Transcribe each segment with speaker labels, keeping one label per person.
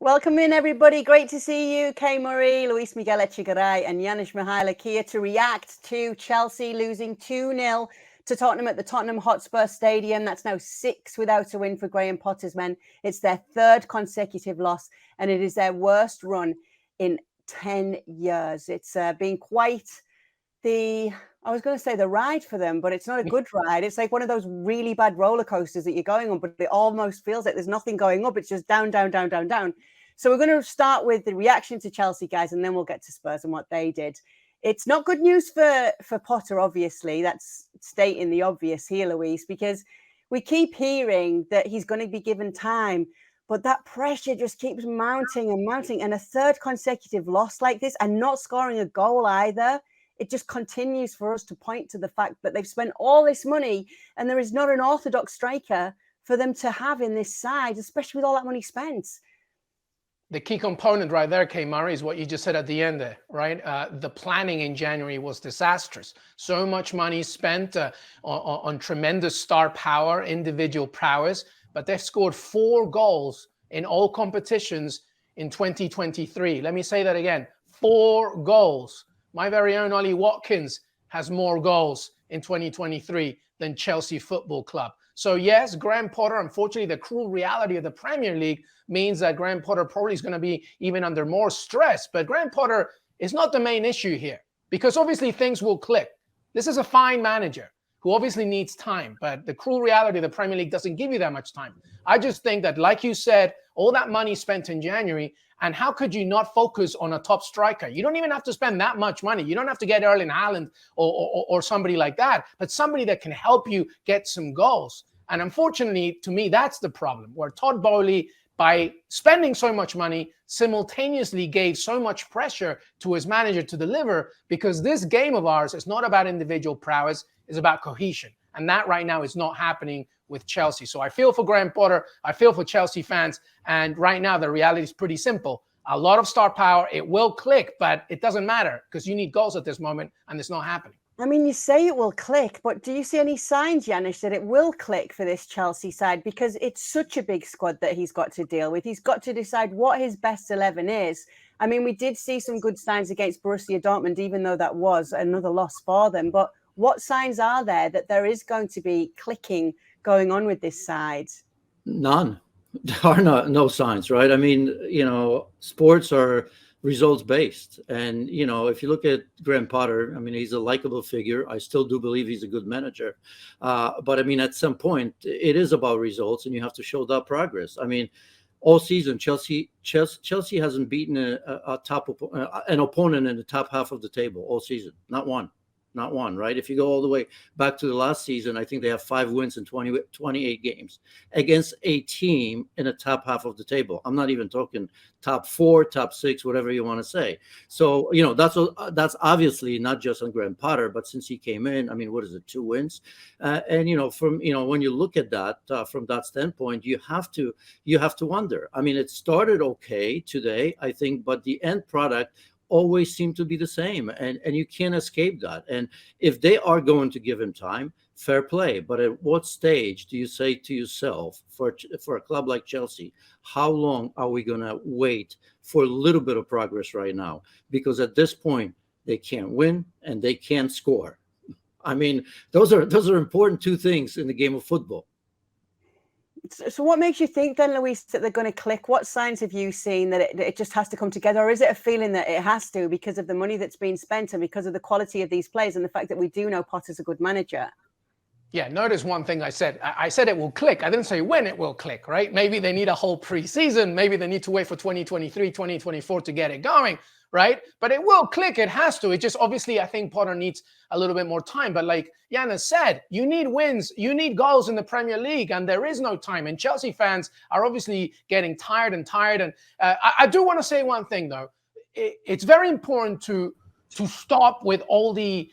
Speaker 1: Welcome in, everybody. Great to see you. Kay Murray, Luis Miguel Echegaray and Janusz Michallik here to react to Chelsea losing 2-0 to Tottenham at the Tottenham Hotspur Stadium. That's now 6 without a win for Graham Potter's men. It's their third consecutive loss, and it is their worst run in 10 years. It's been quite I was going to say the ride for them, but it's not a good ride. It's like one of those really bad roller coasters that you're going on, but it almost feels like there's nothing going up. It's just down, down, down, down, down. So we're going to start with the reaction to Chelsea, guys, and then we'll get to Spurs and what they did. It's not good news for Potter, obviously. That's stating the obvious here, Luis, because we keep hearing that he's going to be given time, but that pressure just keeps mounting and mounting. And a third consecutive loss like this and not scoring a goal either, it just continues for us to point to the fact that they've spent all this money and there is not an orthodox striker for them to have in this side, especially with all that money spent.
Speaker 2: The key component right there, Kay Murray, is what you just said at the end there, right? The planning in January was disastrous. So much money spent on tremendous star power, individual prowess, but they've scored 4 goals in all competitions in 2023. Let me say that again, 4 goals. My very own Ollie Watkins has more goals in 2023 than Chelsea Football Club. So yes, Graham Potter, unfortunately, the cruel reality of the Premier League means that Graham Potter probably is going to be even under more stress. But Graham Potter is not the main issue here because obviously things will click. This is a fine manager who obviously needs time, but the cruel reality of the Premier League doesn't give you that much time. I just think that, like you said, all that money spent in January, and how could you not focus on a top striker? You don't even have to spend that much money. You don't have to get Erling Haaland or somebody like that, but somebody that can help you get some goals. And unfortunately, to me, that's the problem, where Todd Boehly, by spending so much money, simultaneously gave so much pressure to his manager to deliver, because this game of ours is not about individual prowess, it's about cohesion. And that right now is not happening with Chelsea. So I feel for Graham Potter, I feel for Chelsea fans, and right now the reality is pretty simple. A lot of star power, it will click, but it doesn't matter because you need goals at this moment, and it's not happening.
Speaker 1: I mean, you say it will click, but do you see any signs, Janusz, that it will click for this Chelsea side? Because it's such a big squad that he's got to deal with. He's got to decide what his best 11 is. I mean, we did see some good signs against Borussia Dortmund, even though that was another loss for them. But what signs are there that there is going to be clicking going on with this side?
Speaker 3: None. There are no signs, right? I mean, sports are results based. And, if you look at Graham Potter, I mean, he's a likable figure. I still do believe he's a good manager. But I mean, at some point, it is about results and you have to show that progress. I mean, all season, Chelsea hasn't beaten an opponent in the top half of the table all season. Not one, right? If you go all the way back to the last season, I think they have 5 wins in 28 games against a team in the top half of the table. I'm not even talking top 4, top 6, whatever you want to say. So, that's obviously not just on Graham Potter, but since he came in, I mean, what is it, 2 wins? And when you look at that from that standpoint, you have to wonder. I mean, it started okay today, I think, but the end product always seem to be the same, and you can't escape that. And if they are going to give him time, fair play. But at what stage do you say to yourself, for a club like Chelsea, how long are we going to wait for a little bit of progress right now? Because at this point, they can't win and they can't score. I mean, those are important 2 things in the game of football.
Speaker 1: So what makes you think then, Luis, that they're going to click? What signs have you seen that it just has to come together? Or is it a feeling that it has to because of the money that's been spent and because of the quality of these players and the fact that we do know Potter's a good manager?
Speaker 2: Yeah, notice one thing I said. I said it will click. I didn't say when it will click, right? Maybe they need a whole preseason. Maybe they need to wait for 2023, 2024 to get it going, right? But it will click. It has to. It just obviously, I think Potter needs a little bit more time. But like Janus said, you need wins. You need goals in the Premier League, and there is no time. And Chelsea fans are obviously getting tired. And I do want to say one thing, though. It's very important to stop with all the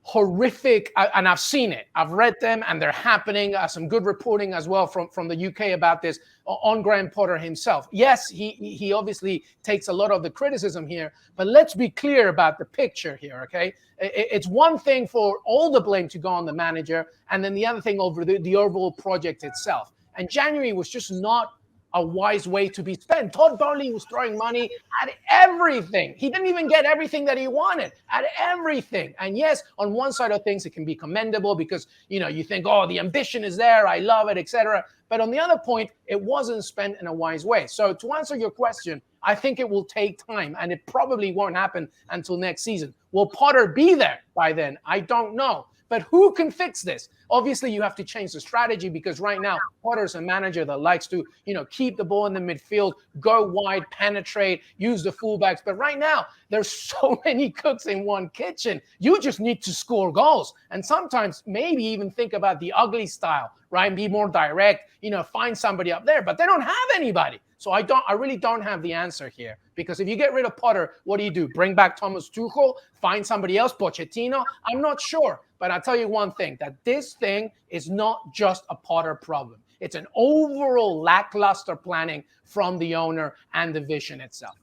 Speaker 2: horrific, and I've seen it. I've read them, and they're happening. Some good reporting as well from the UK about this on Graham Potter himself. Yes, he obviously takes a lot of the criticism here, but let's be clear about the picture here, okay? It's one thing for all the blame to go on the manager, and then the other thing over the overall project itself. And January was just not a wise way to be spent. Todd Bowley was throwing money at everything. He didn't even get everything that he wanted, at everything. And yes, on one side of things, it can be commendable because, you think, oh, the ambition is there, I love it, etc. But on the other point, it wasn't spent in a wise way. So to answer your question, I think it will take time, and it probably won't happen until next season. Will Potter be there by then? I don't know. But who can fix this? Obviously, you have to change the strategy because right now, Potter's a manager that likes to, keep the ball in the midfield, go wide, penetrate, use the fullbacks. But right now, there's so many cooks in one kitchen. You just need to score goals. And sometimes maybe even think about the ugly style, right? Be more direct, find somebody up there. But they don't have anybody. So I really don't have the answer here. Because if you get rid of Potter, what do? Bring back Thomas Tuchel? Find somebody else? Pochettino? I'm not sure. But I'll tell you one thing, that this thing is not just a Potter problem. It's an overall lackluster planning from the owner and the vision itself.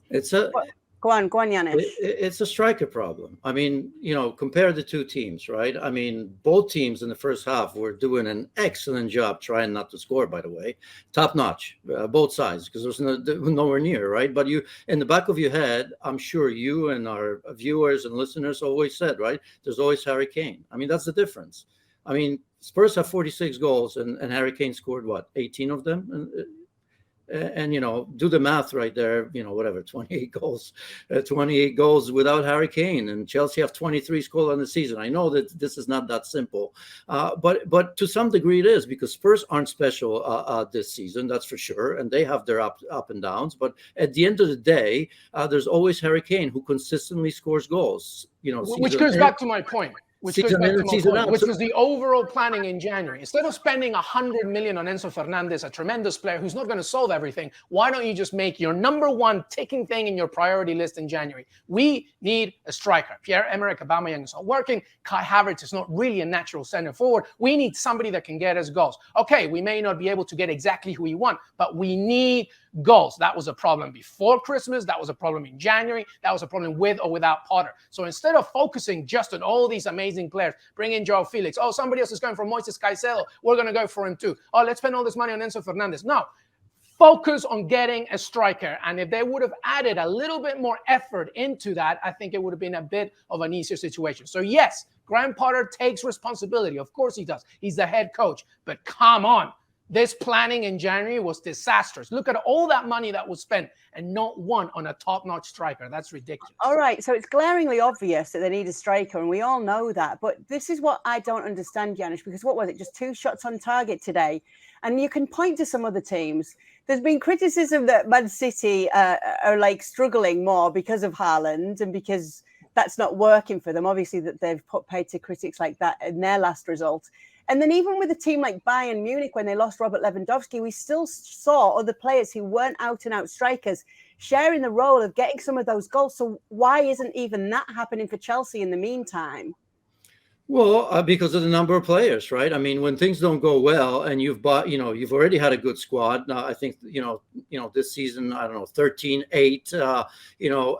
Speaker 1: Go on, Janus.
Speaker 3: It's a striker problem. I mean, compare the two teams, right? I mean, both teams in the first half were doing an excellent job trying not to score, by the way. Top notch, both sides, because there was nowhere near, right? But in the back of your head, I'm sure you and our viewers and listeners always said, right? There's always Harry Kane. I mean, that's the difference. I mean, Spurs have 46 goals and Harry Kane scored, 18 of them? And do the math right there, 28 goals without Harry Kane, and Chelsea have 23 scored on the season. I know that this is not that simple, but to some degree it is, because Spurs aren't special this season, that's for sure, and they have their up and downs. But at the end of the day, there's always Harry Kane who consistently scores goals.
Speaker 2: Which goes back to my point. Which was the overall planning in January. Instead of spending 100 million on Enzo Fernandez, a tremendous player who's not going to solve everything, why don't you just make your number one ticking thing in your priority list in January? We need a striker. Pierre-Emerick Aubameyang is not working. Kai Havertz is not really a natural center forward. We need somebody that can get us goals. Okay, we may not be able to get exactly who we want, but we need goals. That was a problem before Christmas. That was a problem in January. That was a problem with or without Potter. So instead of focusing just on all these amazing players, bring in Joao Felix. Oh, somebody else is going for Moises Caicedo. We're going to go for him too. Oh, let's spend all this money on Enzo Fernandez. No. Focus on getting a striker. And if they would have added a little bit more effort into that, I think it would have been a bit of an easier situation. So yes, Graham Potter takes responsibility. Of course he does. He's the head coach. But come on. This planning in January was disastrous. Look at all that money that was spent and not one on a top-notch striker. That's ridiculous.
Speaker 1: All right, so it's glaringly obvious that they need a striker, and we all know that. But this is what I don't understand, Janus, because what was it? Just 2 shots on target today. And you can point to some other teams. There's been criticism that Man City are struggling more because of Haaland and because that's not working for them. Obviously, that they've paid to critics like that in their last result. And then even with a team like Bayern Munich, when they lost Robert Lewandowski, we still saw other players who weren't out-and-out strikers sharing the role of getting some of those goals. So why isn't even that happening for Chelsea in the meantime?
Speaker 3: Well, because of the number of players, right? I mean, when things don't go well and you've you've already had a good squad. Now, I think, this season, 13, 8,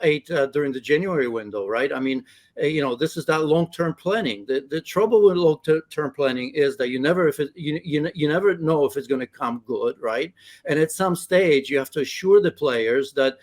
Speaker 3: 8 during the January window, right? I mean, this is that long-term planning. The trouble with long-term planning is that you never know if it's going to come good, right? And at some stage, you have to assure the players that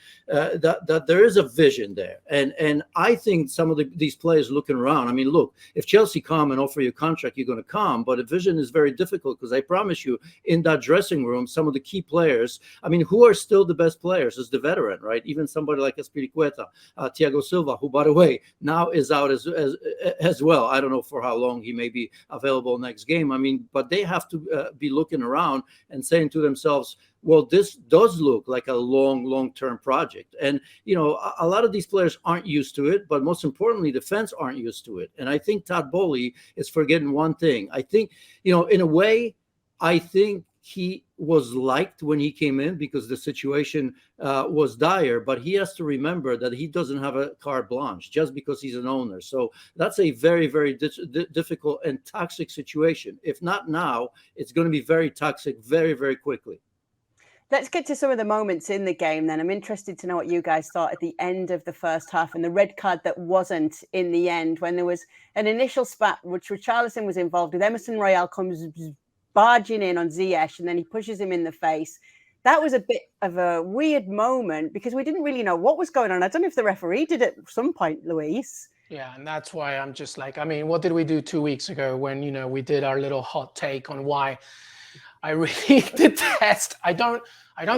Speaker 3: there is a vision there. And I think some of these players looking around. I mean, look, if Chelsea come and offer you a contract, you're going to come. But a vision is very difficult because I promise you, in that dressing room, some of the key players. I mean, who are still the best players is the veteran, right? Even somebody like Azpilicueta, Thiago Silva, who, by the way, now is out as well. I don't know for how long he may be available next game. I mean, but they have to be looking around and saying to themselves, well, this does look like a long-term project. And, a lot of these players aren't used to it, but most importantly, the fans aren't used to it. And I think Todd Bowley is forgetting one thing. I think, in a way, I think he was liked when he came in because the situation was dire, but he has to remember that he doesn't have a carte blanche just because he's an owner. So that's a very, very difficult and toxic situation. If not now, it's going to be very toxic very, very quickly.
Speaker 1: Let's get to some of the moments in the game then. I'm interested to know what you guys thought at the end of the first half and the red card that wasn't in the end, when there was an initial spat, which Richarlison was involved with. Emerson Royal comes barging in on Ziyech and then he pushes him in the face. that was a bit of a weird moment because we didn't really know what was going on. I don't know if the referee did at some point, Luis.
Speaker 2: Yeah, and that's why I'm just like, I mean, what did we do 2 weeks ago when, you know, we did our little hot take on why I really detest, I don't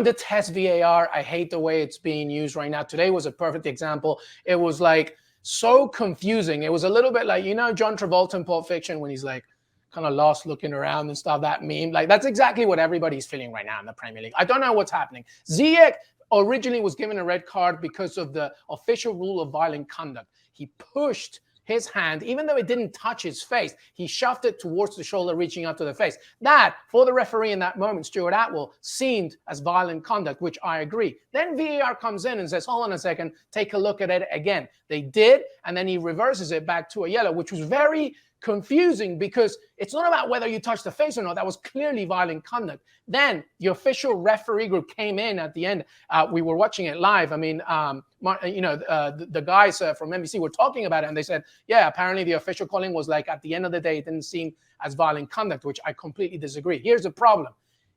Speaker 2: detest VAR. I hate the way it's being used right now. Today was a perfect example. It was like so confusing. It was a little bit like, you know, John Travolta in Pulp Fiction when he's like kind of lost looking around and stuff, that meme. Like that's exactly what everybody's feeling right now in the Premier League. I don't know what's happening. Ziyech originally was given a red card because of the official rule of violent conduct. He pushed his hand, even though it didn't touch his face, he shoved it towards the shoulder, reaching out to the face. That, for the referee in that moment, Stuart Atwell, seemed as violent conduct, which I agree. Then VAR comes in and says, hold on a second, take a look at it again. They did, and then he reverses it back to a yellow, which was very confusing because it's not about whether you touch the face or not. That was clearly violent conduct. Then the official referee group came in at the end. We were watching it live. I mean, the guys from NBC were talking about it, and they said, yeah, apparently the official calling was like, at the end of the day, it didn't seem as violent conduct, which I completely disagree. Here's the problem.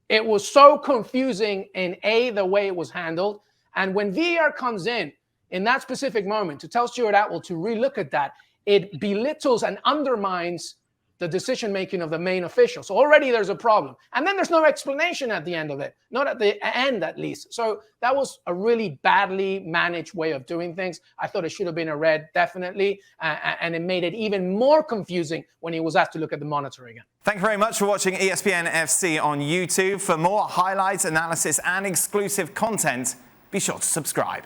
Speaker 2: It was so confusing in the way it was handled. And when VAR comes in that specific moment to tell Stuart Atwell to relook at that, it belittles and undermines the decision-making of the main official. So already there's a problem. And then there's no explanation at the end of it, not at the end at least. So that was a really badly managed way of doing things. I thought it should have been a red, definitely. And it made it even more confusing when he was asked to look at the monitor again.
Speaker 4: Thank you very much for watching ESPN FC on YouTube. For more highlights, analysis, and exclusive content, be sure to subscribe.